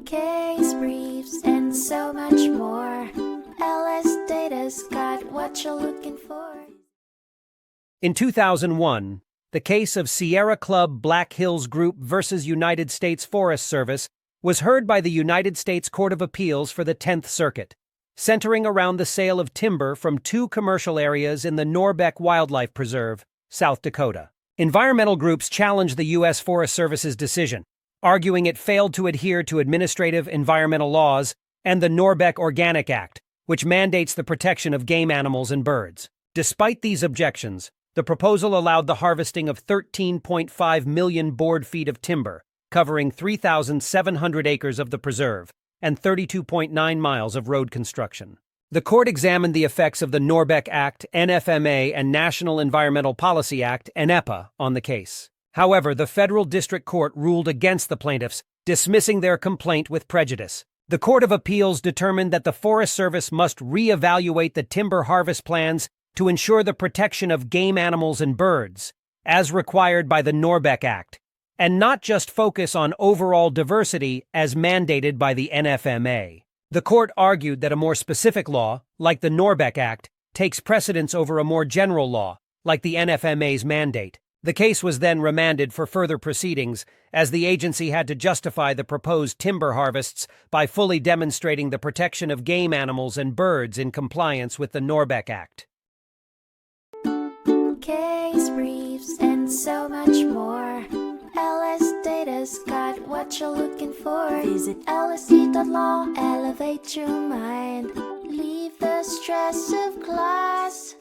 case briefs, and so much more. LSData's got what you're looking for. In 2001, the case of Sierra Club Black Hills Group versus United States Forest Service was heard by the United States Court of Appeals for the 10th Circuit, centering around the sale of timber from two commercial areas in the Norbeck Wildlife Preserve, South Dakota. Environmental groups challenged the U.S. Forest Service's decision, arguing it failed to adhere to administrative environmental laws and the Norbeck Act, which mandates the protection of game animals and birds. Despite these objections, the proposal allowed the harvesting of 13.5 million board feet of timber, covering 3,700 acres of the preserve and 32.9 miles of road construction. The court examined the effects of the Norbeck Act, NFMA, and National Environmental Policy Act, NEPA, on the case. However, the federal district court ruled against the plaintiffs, dismissing their complaint with prejudice. The Court of Appeals determined that the Forest Service must reevaluate the timber harvest plans to ensure the protection of game animals and birds, as required by the Norbeck Act, and not just focus on overall diversity as mandated by the NFMA. The court argued that a more specific law, like the Norbeck Act, takes precedence over a more general law, like the NFMA's mandate. The case was then remanded for further proceedings, as the agency had to justify the proposed timber harvests by fully demonstrating the protection of game animals and birds in compliance with the Norbeck Act. Case briefs, and so much more. LSData's got what you're looking for. Visit lsd.law, elevate your mind. Leave the stress of class.